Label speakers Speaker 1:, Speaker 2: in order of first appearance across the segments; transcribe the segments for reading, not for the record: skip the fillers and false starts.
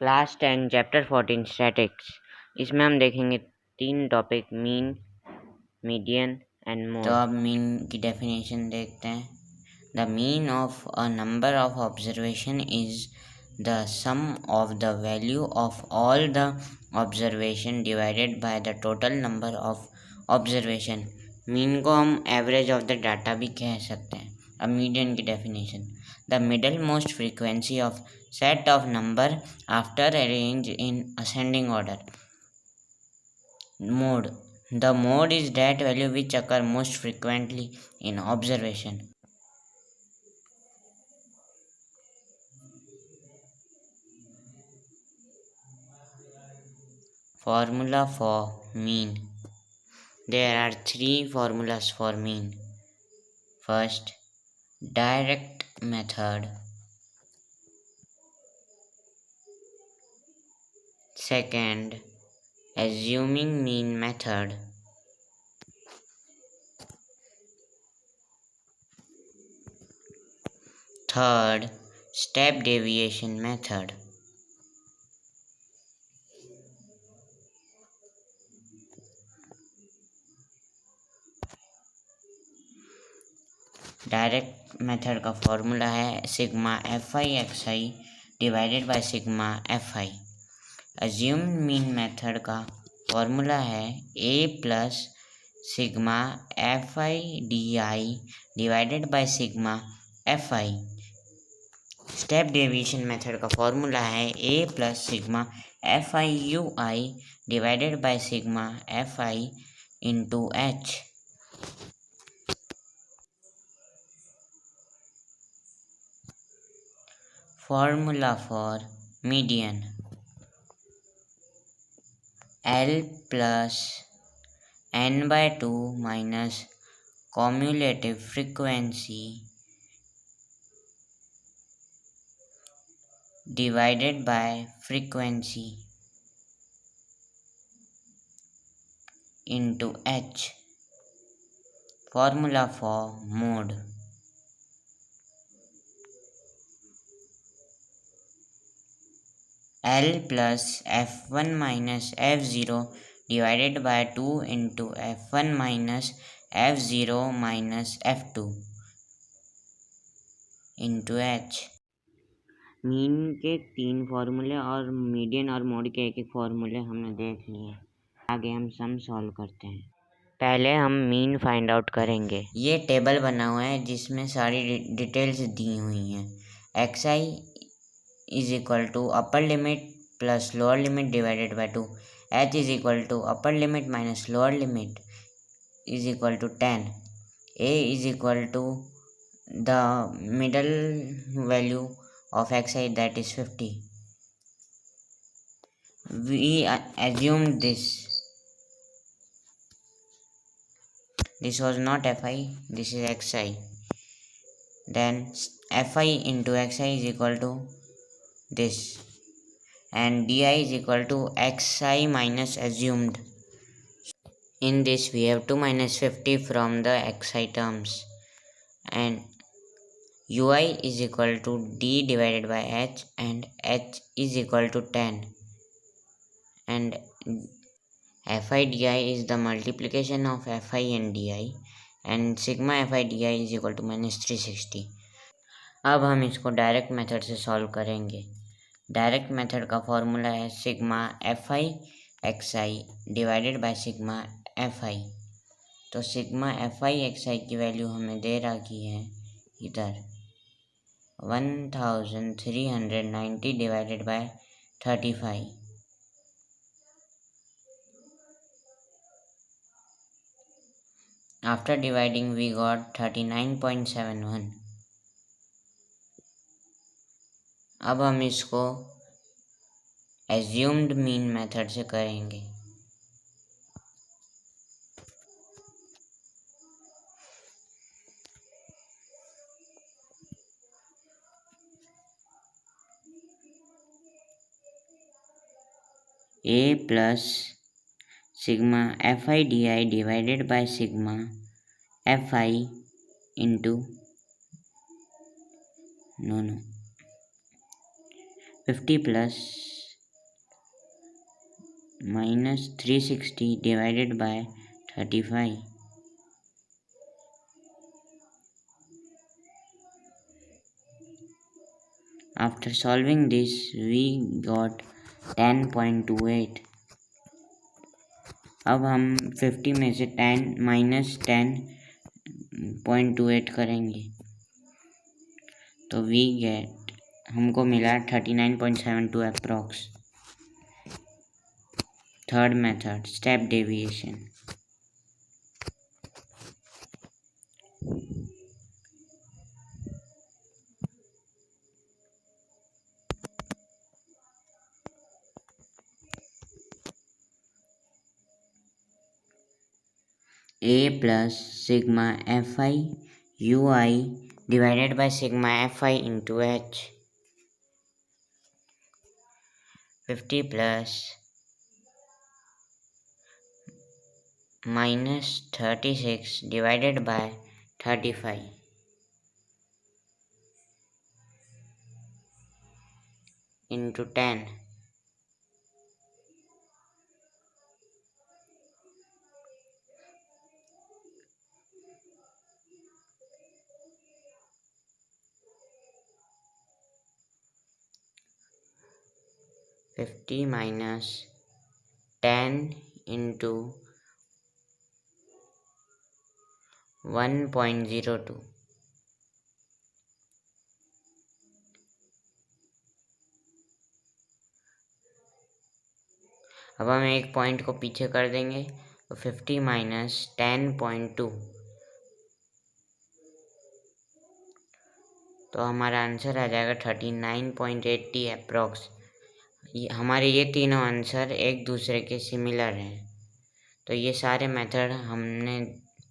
Speaker 1: Class 10 chapter 14 statics. इसमें हम देखेंगे 3 topic, mean, median and mode.
Speaker 2: तो अब मीन की डेफिनेशन देखते हैं। The mean of a number of observation is the sum of the value of all the observation divided by the total number of observation. Mean को हम average of the data भी कह सकते हैं। अब मीडियन की definition, the middle most frequency of set of number after arranged in ascending order. Mode, the mode is that value which occur most frequently in observation. Formula for mean. There are 3 formulas for mean. First, direct method. Second, assuming mean method. Third, step deviation method. Direct method का formula है sigma f i x i divided by sigma f i. Assume mean method का formula है a plus sigma f i d i divided by sigma f i. Step deviation method का formula है a plus sigma f i u i divided by sigma f i into h. Formula for median, L plus n by 2 minus cumulative frequency divided by frequency into H. Formula for mode, L plus f1 minus f0 divided by 2 into f1 minus f0 minus f2 into h।
Speaker 1: Mean के 3 फार्मूले और median और mode के एक फार्मूले हमने देख लिए। आगे हम सम सॉल्व करते हैं। पहले हम मीन फाइंड आउट करेंगे।
Speaker 2: ये टेबल बना हुआ है जिसमें सारी डिटेल्स दी हुई हैं। X i is equal to upper limit plus lower limit divided by 2, h is equal to upper limit minus lower limit is equal to 10, a is equal to the middle value of xi, that is 50. We assumed this was not fi, this is xi. Then fi into xi is equal to this, and di is equal to xi minus assumed. In this we have to minus 50 from the xi terms, and ui is equal to d divided by h, and h is equal to 10, and fi di is the multiplication of fi and di, and sigma fi di is equal to minus 360. अब हम इसको direct method से solve करेंगे। Direct method का formula है sigma f i x i divided by sigma f आई। तो sigma f i x आई की value हमें दे रखी है इधर 1390 divided by 35. After dividing we got 39.71. अब हम इसको assumed mean method से करेंगे। A plus sigma fi di divided by sigma fi into 50 plus minus 360 divided by 35. After solving this, we got 10.28. अब हम 50 में से 10 minus 10.28 करेंगे तो we get, हमको मिला 39.72 approx. Third method, step deviation. A plus sigma fi ui divided by sigma fi into h। 50 plus minus 36 divided by 35 into 10। 50 minus 10 into 1.02। अब हम एक पॉइंट को पीछे कर देंगे तो 50 minus 10.2, तो हमारा आंसर आ जाएगा 39.80 अप्रॉक्स। हमारे ये तीनों आंसर एक दूसरे के सिमिलर हैं, तो ये सारे मेथड हमने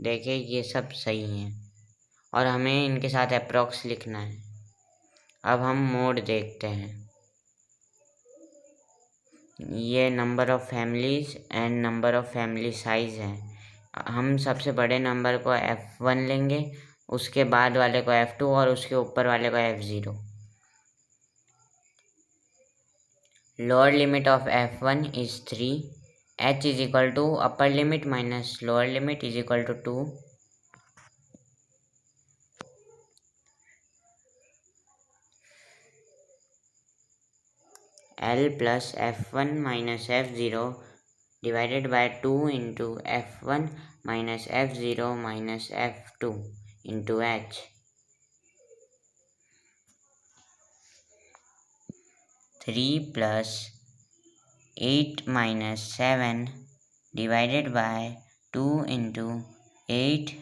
Speaker 2: देखे, ये सब सही हैं और हमें इनके साथ अप्रॉक्स लिखना है। अब हम मोड देखते हैं। ये number of families and number of family size हैं। हम सबसे बड़े नंबर को F1 लेंगे, उसके बाद वाले को F2 और उसके ऊपर वाले को F0। Lower limit of F1 is 3, h is equal to upper limit minus lower limit is equal to 2। L plus F1 minus F0 divided by 2 into F1 minus F0 minus F2 into h। 3 plus 8 minus 7 divided by 2 into 8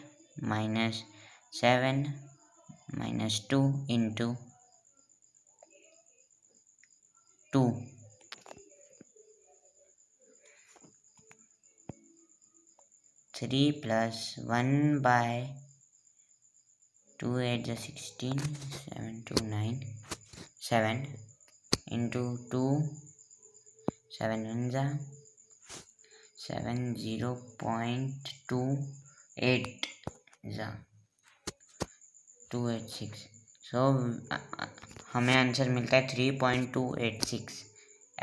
Speaker 2: minus 7 minus 2 into 2। 3 plus 1 by 2 8 is 16, 7 2 9, 7 into 2, 7 1 is 7, 0.28 is 286। सो हमें answer मिलता है 3.286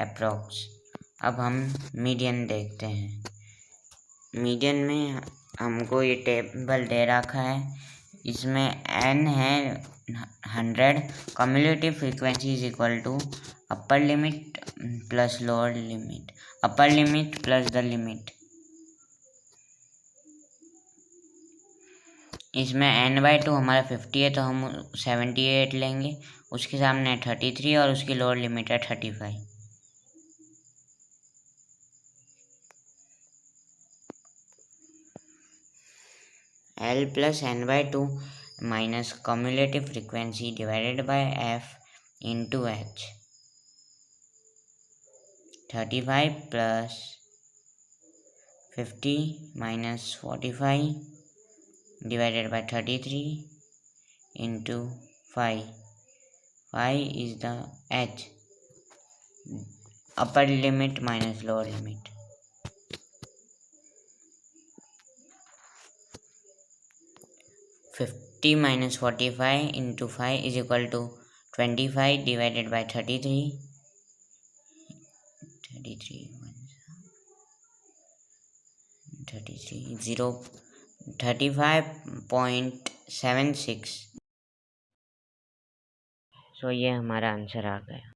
Speaker 2: approx. अब हम median देखते हैं। Median में हमको ये टेबल दे रखा है, इसमें n है 100। Cumulative frequency is equal to upper limit plus lower limit, upper limit plus the limit. इसमें n/2 हमारा 50 है तो हम 78 लेंगे, उसके सामने 33 और उसकी लोअर लिमिट है 35। L plus n/2 minus cumulative frequency divided by f into h। 35 plus 50 minus 45 divided by 33 into 5। 5 is the h, upper limit minus lower limit। 50 minus 45 into 5 is equal to 25 divided by 33। 33 35.76।
Speaker 1: सो ये हमारा answer आ गया।